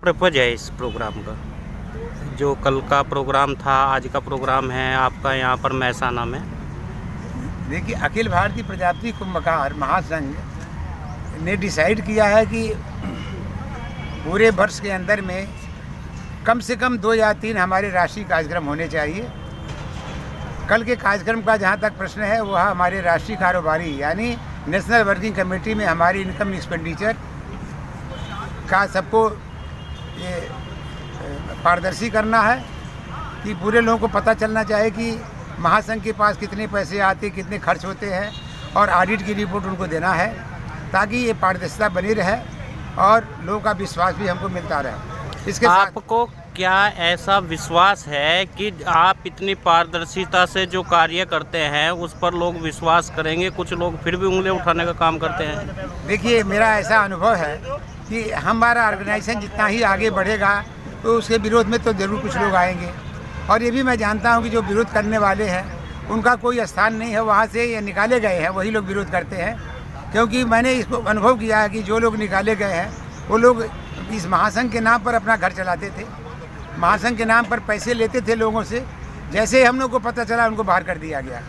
Purpose है इस programme का? जो कल का प्रोग्राम था, आज का प्रोग्राम है आपका यहाँ पर महसाना में। देखिए, अखिल भारतीय प्रजापति कुंभकार महासंघ ने डिसाइड किया है कि पूरे वर्ष के अंदर में कम से कम 2 या 3 हमारे राष्ट्रीय कार्यक्रम होने चाहिए। कल के कार्यक्रम का जहाँ तक प्रश्न है, वह हमारे राष्ट्रीय कारोबारी यानी नेशनल वर्किंग कमेटी में हमारी इनकम एक्सपेंडिचर का सबको ये पारदर्शी करना है कि पूरे लोगों को पता चलना चाहिए कि महासंघ के पास कितने पैसे आते, कितने खर्च होते हैं, और ऑडिट की रिपोर्ट उनको देना है ताकि ये पारदर्शिता बनी रहे और लोगों का विश्वास भी हमको मिलता रहे। इसके आपको क्या ऐसा विश्वास है कि आप इतनी पारदर्शिता से जो कार्य करते हैं उस पर लोग विश्वास करेंगे? कुछ लोग फिर भी उंगली उठाने का काम करते हैं। देखिए, मेरा ऐसा अनुभव है कि हमारा ऑर्गेनाइजेशन जितना ही आगे बढ़ेगा तो उसके विरोध में तो ज़रूर कुछ लोग आएंगे, और ये भी मैं जानता हूँ कि जो विरोध करने वाले हैं उनका कोई स्थान नहीं है, वहाँ से ये निकाले गए हैं वही लोग विरोध करते हैं। क्योंकि मैंने इसको अनुभव किया है कि जो लोग निकाले गए हैं वो लोग इस महासंघ के नाम पर अपना घर चलाते थे, महासंघ के नाम पर पैसे लेते थे लोगों से। जैसे ही हम लोग को पता चला, उनको बाहर कर दिया गया।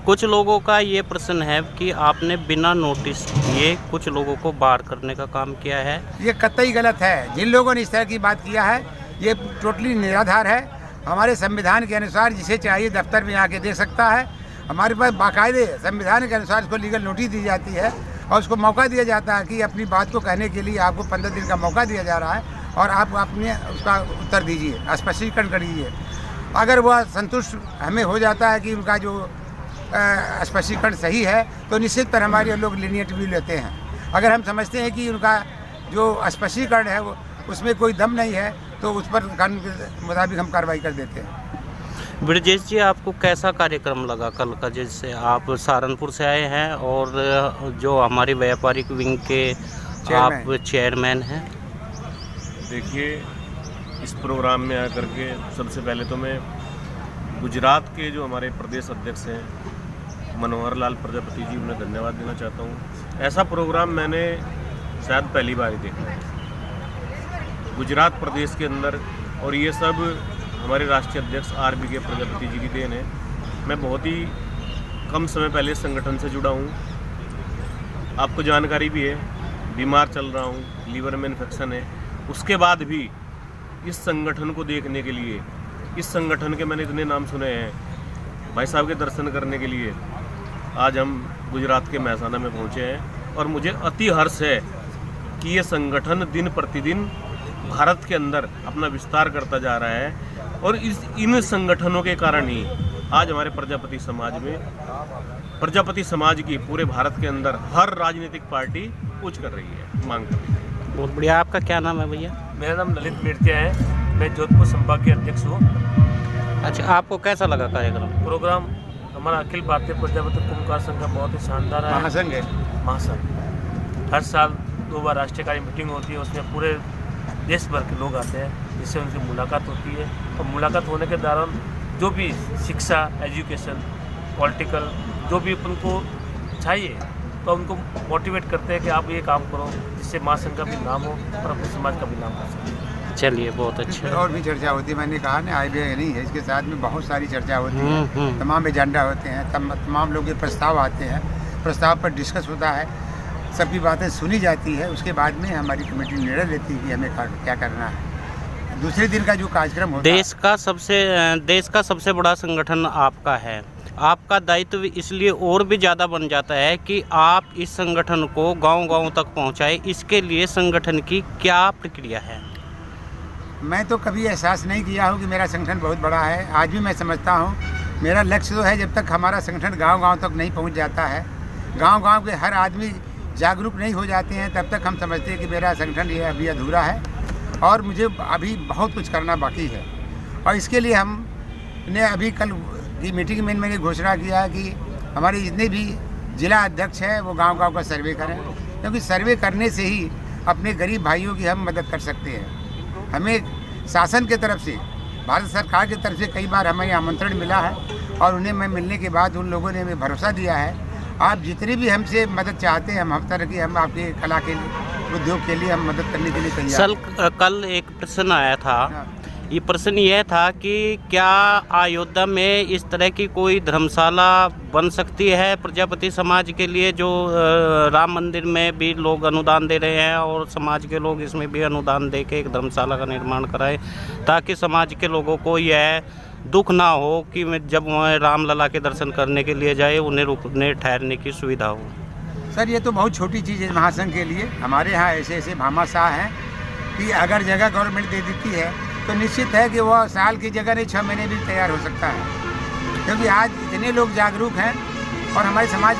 कुछ लोगों का ये प्रश्न है कि आपने बिना नोटिस दिए कुछ लोगों को बाहर करने का काम किया है। ये कतई गलत है। जिन लोगों ने इस तरह की बात किया है ये टोटली निराधार है। हमारे संविधान के अनुसार जिसे चाहिए दफ्तर में आके दे सकता है। हमारे पास बाकायदे संविधान के अनुसार उसको लीगल नोटिस दी जाती है और उसको मौका दिया जाता है कि अपनी बात को कहने के लिए आपको 15 दिन का मौका दिया जा रहा है और आप अपने उसका उत्तर दीजिए, स्पष्टीकरण करिए। अगर वह संतुष्ट हमें हो जाता है कि उनका जो स्पष्टीकरण सही है तो निश्चित पर हमारे लोग लीनियट भी लेते हैं। अगर हम समझते हैं कि उनका जो स्पष्टीकरण है वो उसमें कोई दम नहीं है तो उस पर कानून के मुताबिक हम कार्रवाई कर देते हैं। ब्रजेश जी, आपको कैसा कार्यक्रम लगा कल का? जैसे आप सहारनपुर से आए हैं और जो हमारी व्यापारिक विंग के आप चेयरमैन हैं। देखिए, इस प्रोग्राम में आकर के सबसे पहले तो मैं गुजरात के जो हमारे प्रदेश अध्यक्ष हैं मनोहर लाल प्रजापति जी, उन्हें धन्यवाद देना चाहता हूँ। ऐसा प्रोग्राम मैंने शायद पहली बार ही देखा है गुजरात प्रदेश के अंदर, और ये सब हमारे राष्ट्रीय अध्यक्ष RB के प्रजापति जी की देन है। मैं बहुत ही कम समय पहले इस संगठन से जुड़ा हूँ, आपको जानकारी भी है। बीमार चल रहा हूँ, लीवर में इन्फेक्शन है, उसके बाद भी इस संगठन को देखने के लिए, इस संगठन के मैंने इतने नाम सुने हैं, भाई साहब के दर्शन करने के लिए आज हम गुजरात के महसाना में पहुँचे हैं। और मुझे अति हर्ष है कि ये संगठन दिन प्रतिदिन भारत के अंदर अपना विस्तार करता जा रहा है, और इन संगठनों के कारण ही आज हमारे प्रजापति समाज की पूरे भारत के अंदर हर राजनीतिक पार्टी उच्च कर रही है, मांग कर रही है। बहुत बढ़िया। आपका क्या नाम है भैया? मेरा नाम ललित मिर्तिया है, मैं जोधपुर संभाग के अध्यक्ष हूँ। अच्छा, आपको कैसा लगा कार्यक्रम? प्रोग्राम हमारा अखिल भारतीय प्रजापति कुंभकार संघ का बहुत ही शानदार है। महासंघ है, महासंघ हर साल 2 बार राष्ट्रीय कार्य मीटिंग होती है, उसमें पूरे देश भर के लोग आते हैं, जिससे उनकी मुलाकात होती है। और मुलाकात होने के दौरान जो भी शिक्षा, एजुकेशन, पॉलिटिकल जो भी उनको चाहिए तो उनको मोटिवेट करते हैं कि आप ये काम करो, जिससे महासंघ का भी नाम हो और अपने समाज का भी नाम हो सके। चलिए, बहुत अच्छा। और भी चर्चा होती है, मैंने कहा ना IBA नहीं है, इसके साथ में बहुत सारी चर्चा होती है, तमाम एजेंडा होते हैं, तमाम लोग के प्रस्ताव आते हैं, प्रस्ताव पर डिस्कस होता है, सबकी बातें सुनी जाती है। उसके बाद में हमारी कमेटी निर्णय लेती है कि हमें क्या करना है। दूसरे दिन का जो कार्यक्रम होता है, देश का सबसे बड़ा संगठन आपका है। आपका दायित्व इसलिए और भी ज़्यादा बन जाता है कि आप इस संगठन को गांव-गांव तक पहुंचाएं। इसके लिए संगठन की क्या प्रक्रिया है? मैं तो कभी एहसास नहीं किया हूँ कि मेरा संगठन बहुत बड़ा है। आज भी मैं समझता हूँ मेरा लक्ष्य तो है, जब तक हमारा संगठन गांव-गांव तक नहीं पहुँच जाता है, गांव-गांव के हर आदमी जागरूक नहीं हो जाते हैं, तब तक हम समझते हैं कि मेरा संगठन ये अभी अधूरा है और मुझे अभी बहुत कुछ करना बाकी है। और इसके लिए हमने अभी कल की मीटिंग में मैंने घोषणा किया है कि हमारे जितने भी जिला अध्यक्ष हैं वो गांव-गांव का सर्वे करें, क्योंकि सर्वे करने से ही अपने गरीब भाइयों की हम मदद कर सकते हैं। हमें शासन के तरफ से, भारत सरकार की तरफ से कई बार हमें आमंत्रण मिला है और उन्हें मैं मिलने के बाद उन लोगों ने हमें भरोसा दिया है, आप जितनी भी हमसे मदद चाहते हैं हम हर तरह की हम आपकी कला के लिए उद्योग के लिए हम मदद करने के लिए तैयार सर हैं। कल एक प्रश्न आया था, हाँ। ये प्रश्न यह था कि क्या अयोध्या में इस तरह की कोई धर्मशाला बन सकती है प्रजापति समाज के लिए, जो राम मंदिर में भी लोग अनुदान दे रहे हैं और समाज के लोग इसमें भी अनुदान दे के एक धर्मशाला का निर्माण कराएं, ताकि समाज के लोगों को यह दुख ना हो कि जब वह रामलला के दर्शन करने के लिए जाए उन्हें रुकने ठहरने की सुविधा हो। सर ये तो बहुत छोटी चीज़ है महासंघ के लिए। हमारे यहाँ ऐसे ऐसे भामाशाह हैं कि अगर जगह गवर्नमेंट दे देती है तो निश्चित है कि वह साल की जगह नहीं 6 महीने भी तैयार हो सकता है, क्योंकि आज इतने लोग जागरूक हैं और हमारे समाज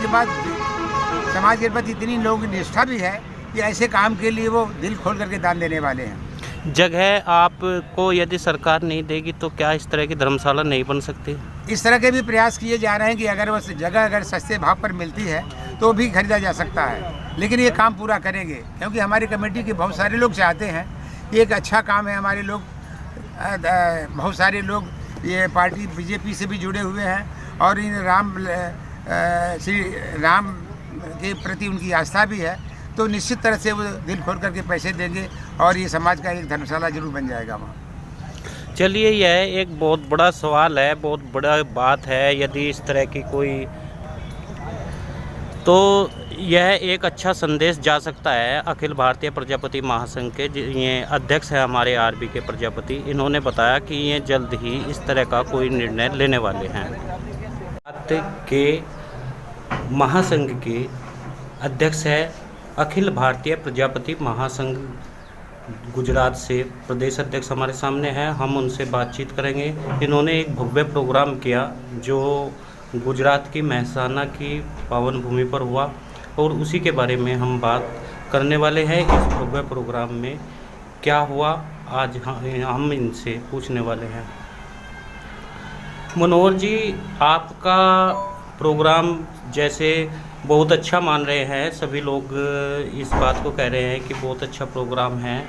के प्रति इतनी लोग निष्ठा भी है कि ऐसे काम के लिए वो दिल खोल करके दान देने वाले हैं। जगह आपको यदि सरकार नहीं देगी तो क्या इस तरह की धर्मशाला नहीं बन सकती? इस तरह के भी प्रयास किए जा रहे हैं कि अगर वो जगह अगर सस्ते भाव पर मिलती है तो भी खरीदा जा सकता है, लेकिन ये काम पूरा करेंगे, क्योंकि हमारी कमेटी के बहुत सारे लोग चाहते हैं कि एक अच्छा काम है। हमारे लोग बहुत सारे लोग ये पार्टी बीजेपी से भी जुड़े हुए हैं और इन श्री राम के प्रति उनकी आस्था भी है, तो निश्चित तरह से वो दिल खोल करके पैसे देंगे और ये समाज का एक धर्मशाला जरूर बन जाएगा वहाँ। चलिए, यह एक बहुत बड़ा सवाल है, बहुत बड़ा बात है। यदि इस तरह की कोई, तो यह एक अच्छा संदेश जा सकता है। अखिल भारतीय प्रजापति महासंघ के ये अध्यक्ष हैं हमारे आरबी के प्रजापति, इन्होंने बताया कि ये जल्द ही इस तरह का कोई निर्णय लेने वाले हैं। के महासंघ के अध्यक्ष है अखिल भारतीय प्रजापति महासंघ गुजरात से प्रदेश अध्यक्ष हमारे सामने हैं, हम उनसे बातचीत करेंगे। इन्होंने एक भव्य प्रोग्राम किया जो गुजरात की महसाना की पावन भूमि पर हुआ और उसी के बारे में हम बात करने वाले हैं। इस भव्य प्रोग्राम में क्या हुआ आज हम इनसे पूछने वाले हैं। मनोहर जी, आपका प्रोग्राम जैसे बहुत अच्छा मान रहे हैं, सभी लोग इस बात को कह रहे हैं कि बहुत अच्छा प्रोग्राम है।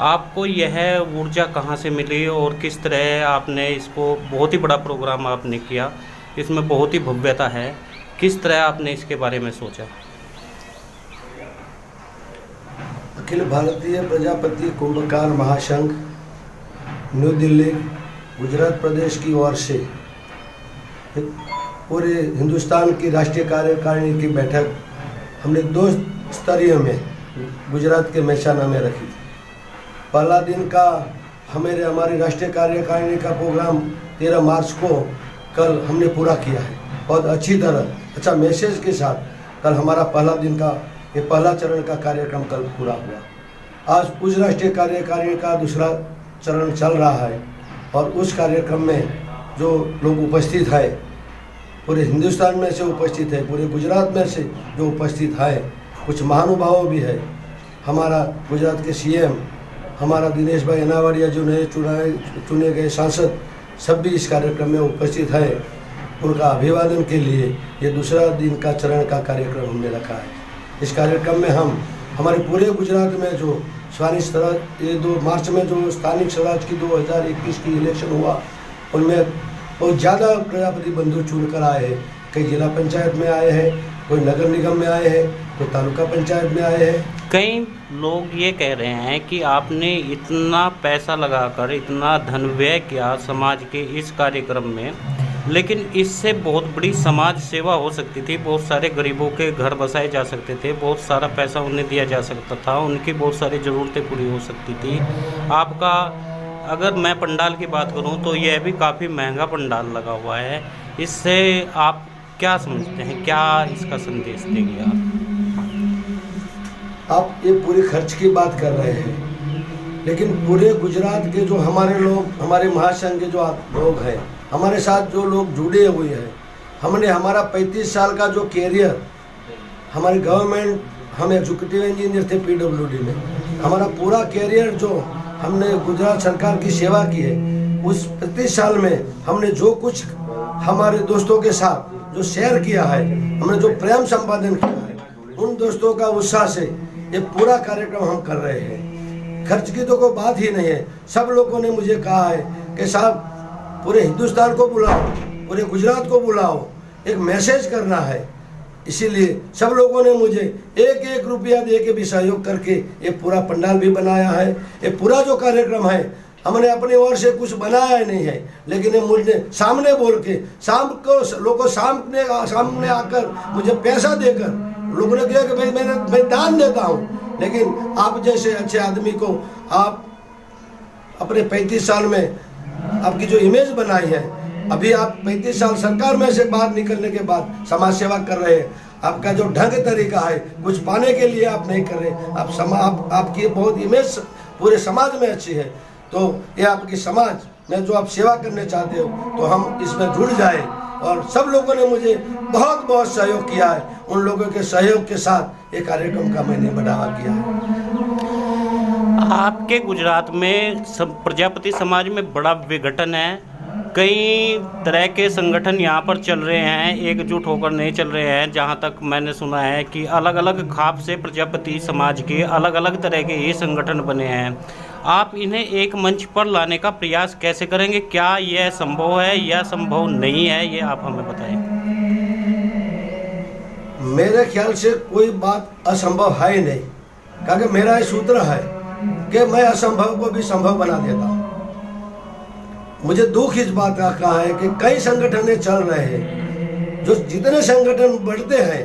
आपको यह ऊर्जा कहाँ से मिली और किस तरह आपने इसको, बहुत ही बड़ा प्रोग्राम आपने किया, इसमें बहुत ही भव्यता है, किस तरह आपने इसके बारे में सोचा? अखिल भारतीय प्रजापति कुंभकार महासंघ न्यू दिल्ली गुजरात प्रदेश की ओर से पूरे हिंदुस्तान की राष्ट्रीय कार्यकारिणी की बैठक हमने 2 स्तरीय में गुजरात के महसाना में रखी थी। पहला दिन का हमारी राष्ट्रीय कार्यकारिणी का प्रोग्राम 13 मार्च को कल हमने पूरा किया है। बहुत अच्छी तरह अच्छा मैसेज के साथ कल हमारा पहला दिन का ये पहला चरण का कार्यक्रम कल पूरा हुआ। आज उस राष्ट्रीय कार्यकारिणी का दूसरा चरण चल रहा है और उस कार्यक्रम में जो लोग उपस्थित है, पूरे हिंदुस्तान में से उपस्थित है, पूरे गुजरात में से जो उपस्थित है, कुछ महानुभाव भी है। हमारा गुजरात के सीएम हमारा दिनेश भाई अनावाडिया जो नए चुने गए सांसद सब भी इस कार्यक्रम में उपस्थित है। उनका अभिवादन के लिए ये दूसरा दिन का चरण का कार्यक्रम हमने रखा है। इस कार्यक्रम में हम हमारे पूरे गुजरात में जो स्थानीय स्वराज ये 2 मार्च में जो स्थानिक स्वराज की 2021 की इलेक्शन हुआ, उनमें बहुत ज़्यादा प्रजापति बंधु चुनकर आए हैं। कई जिला पंचायत में आए हैं, कोई नगर निगम में आए हैं, कोई तालुका पंचायत में आए हैं। कई लोग ये कह रहे हैं कि आपने इतना पैसा लगाकर इतना धन व्यय किया समाज के इस कार्यक्रम में, लेकिन इससे बहुत बड़ी समाज सेवा हो सकती थी, बहुत सारे गरीबों के घर बसाए जा सकते थे, बहुत सारा पैसा उन्हें दिया जा सकता था, उनकी बहुत सारी ज़रूरतें पूरी हो सकती थी। आपका, अगर मैं पंडाल की बात करूं तो यह भी काफ़ी महंगा पंडाल लगा हुआ है, इससे आप क्या समझते हैं, क्या इसका संदेश देंगे आप ये पूरे खर्च की बात कर रहे हैं, लेकिन पूरे गुजरात के जो हमारे लोग, हमारे महासंघ के जो लोग हैं, हमारे साथ जो लोग जुड़े हुए हैं, हमने हमारा 35 साल का जो कैरियर, हमारी गवर्नमेंट, हम एग्जीक्यूटिव इंजीनियर थे पीडब्ल्यूडी में, हमारा पूरा कैरियर जो हमने गुजरात सरकार की सेवा की है, उस 35 साल में हमने जो कुछ हमारे दोस्तों के साथ जो शेयर किया है, हमने जो प्रेम संपादन किया है, उन दोस्तों का उत्साह से ये पूरा कार्यक्रम हम कर रहे हैं। खर्च की तो कोई बात ही नहीं है। सब लोगों ने मुझे कहा है कि साहब पूरे हिंदुस्तान को बुलाओ, पूरे गुजरात को बुलाओ, एक मैसेज करना है। इसीलिए सब लोगों ने मुझे एक एक रुपया दे के भी सहयोग करके ये पूरा पंडाल भी बनाया है। ये पूरा जो कार्यक्रम है हमने अपनी ओर से कुछ बनाया ही नहीं है, लेकिन ये मुझे सामने बोल के शाम को लोगों सामने आकर मुझे पैसा देकर लोगों ने कहा कि भाई मैं दान देता हूँ, लेकिन आप जैसे अच्छे आदमी को आप अपने 35 साल में आपकी जो इमेज बनाई है, अभी आप 35 साल सरकार में से बाहर निकलने के बाद समाज सेवा कर रहे हैं, आपका जो ढंग तरीका है कुछ पाने के लिए आप नहीं कर रहे, आपकी बहुत इमेज पूरे समाज में अच्छी है, तो ये आपकी समाज में जो आप सेवा करने चाहते हो तो हम इसमें जुड़ जाए। और सब लोगों ने मुझे बहुत बहुत सहयोग किया है, उन लोगों के सहयोग के साथ ये कार्यक्रम का मैंने बढ़ावा किया है। आपके गुजरात में प्रजापति समाज में बड़ा विघटन है, कई तरह के संगठन यहाँ पर चल रहे हैं, एकजुट होकर नहीं चल रहे हैं। जहाँ तक मैंने सुना है कि अलग अलग खाप से प्रजापति समाज के अलग अलग तरह के ये संगठन बने हैं। आप इन्हें एक मंच पर लाने का प्रयास कैसे करेंगे? क्या यह संभव है या संभव नहीं है, ये आप हमें बताएं। मेरे ख्याल से कोई बात असंभव है ही नहीं, क्योंकि मेरा ये सूत्र है कि मैं असंभव को भी संभव बना देता हूँ। मुझे दुख इस बात का कहा है कि कई संगठन चल रहे हैं, जो जितने संगठन बढ़ते हैं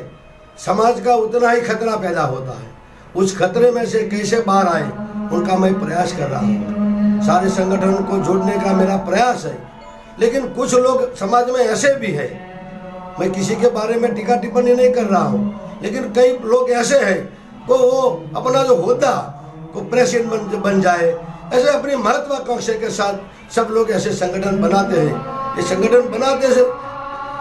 समाज का उतना ही खतरा पैदा होता है। उस खतरे में से कैसे बाहर आए उनका मैं प्रयास कर रहा हूँ। सारे संगठन को जोड़ने का मेरा प्रयास है, लेकिन कुछ लोग समाज में ऐसे भी हैं, मैं किसी के बारे में टीका टिप्पणी नहीं कर रहा हूँ, लेकिन कई लोग ऐसे हैं को वो अपना जो होता को प्रेसिडेंट बन जाए, ऐसे अपनी महत्वाकांक्षा के साथ सब लोग ऐसे संगठन बनाते हैं। ये संगठन बनाते से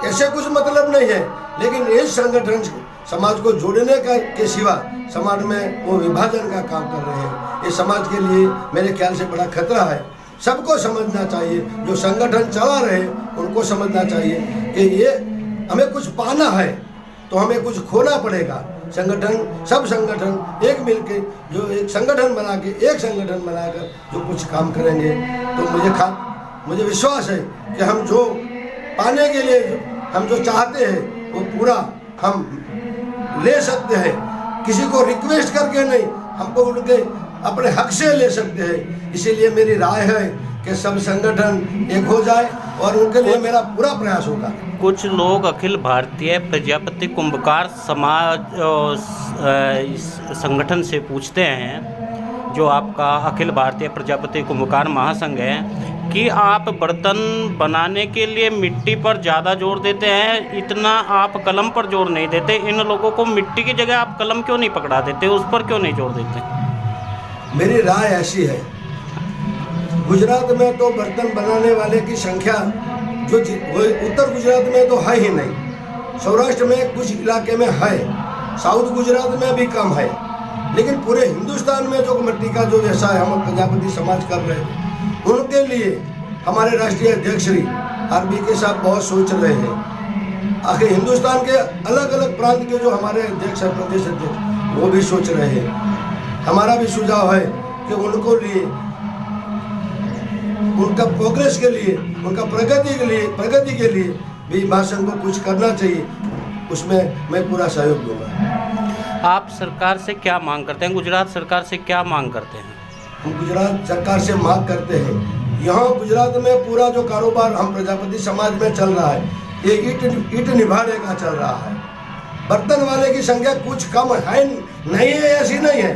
ऐसे कुछ मतलब नहीं है, लेकिन इस संगठन समाज को जोड़ने का के सिवा समाज में वो विभाजन का काम कर रहे हैं। ये समाज के लिए मेरे ख्याल से बड़ा खतरा है। सबको समझना चाहिए, जो संगठन चला रहे उनको समझना चाहिए कि ये हमें कुछ पाना है तो हमें कुछ खोना पड़ेगा। संगठन, सब संगठन एक मिलके जो एक संगठन बना के एक संगठन बनाकर जो कुछ काम करेंगे तो मुझे विश्वास है कि हम जो पाने के लिए हम जो चाहते हैं वो पूरा हम ले सकते हैं। किसी को रिक्वेस्ट करके नहीं, हमको उनके अपने हक से ले सकते हैं। इसीलिए मेरी राय है कि सब संगठन एक हो जाए और उनके लिए मेरा पूरा प्रयास होगा। कुछ लोग अखिल भारतीय प्रजापति कुंभकार समाज संगठन से पूछते हैं, जो आपका अखिल भारतीय प्रजापति कुंभकार महासंघ है, कि आप बर्तन बनाने के लिए मिट्टी पर ज़्यादा जोर देते हैं, इतना आप कलम पर जोर नहीं देते। इन लोगों को मिट्टी की जगह आप कलम क्यों नहीं पकड़ा देते, उस पर क्यों नहीं जोर देते? मेरी राय ऐसी है, गुजरात में तो बर्तन बनाने वाले की संख्या जो उत्तर गुजरात में तो है ही नहीं, सौराष्ट्र में कुछ इलाके में है, साउथ गुजरात में भी कम है, लेकिन पूरे हिंदुस्तान में जो मिट्टी का जो व्यवसाय हम प्रजापति समाज कर रहे हैं, उनके लिए हमारे राष्ट्रीय अध्यक्ष श्री RBK साहब बहुत सोच रहे हैं। आखिर हिंदुस्तान के अलग अलग प्रांत के जो हमारे अध्यक्ष हैं, प्रदेश अध्यक्ष, वो भी सोच रहे हैं। हमारा भी सुझाव है कि उनको लिए, उनका प्रोग्रेस के लिए, उनका प्रगति के लिए भी महासंघ को कुछ करना चाहिए, उसमें मैं पूरा सहयोग दूंगा। आप सरकार से क्या मांग करते हैं? गुजरात सरकार से क्या मांग करते हैं? हम गुजरात सरकार से मांग करते हैं, यहाँ गुजरात में पूरा जो कारोबार हम प्रजापति समाज में चल रहा है, ये ईट निभाने का चल रहा है। बर्तन वाले की संख्या कुछ कम है, नहीं है ऐसी नहीं है,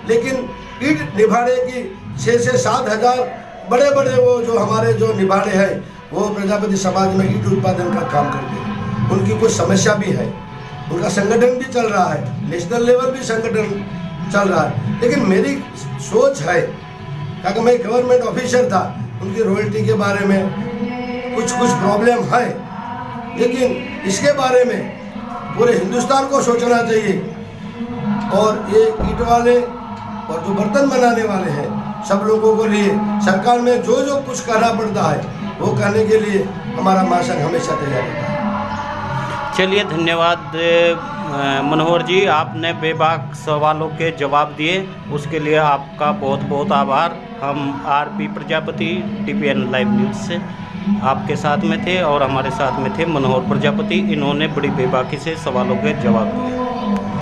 लेकिन ईट निभाने की 6 से 7 हज़ार बड़े बड़े वो जो हमारे जो निभाड़े हैं वो प्रजापति समाज में ईट उत्पादन का काम करते हैं। उनकी कुछ समस्या भी है, उनका संगठन भी चल रहा है, नेशनल लेवल भी संगठन चल रहा है, लेकिन मेरी सोच है, क्योंकि मैं गवर्नमेंट ऑफिसर था, उनकी रॉयल्टी के बारे में कुछ प्रॉब्लम है, लेकिन इसके बारे में पूरे हिंदुस्तान को सोचना चाहिए। और ये ईट वाले और जो बर्तन बनाने वाले हैं, सब लोगों को लिए सरकार में जो कुछ करना पड़ता है वो करने के लिए हमारा महासंघ हमेशा तैयार रहता है। चलिए, धन्यवाद मनोहर जी, आपने बेबाक सवालों के जवाब दिए, उसके लिए आपका बहुत बहुत आभार। हम RP Prajapati TPN live news से। आपके साथ में थे और हमारे साथ में थे मनोहर प्रजापति। इन्होंने बड़ी बेबाकी से सवालों के जवाब दिए।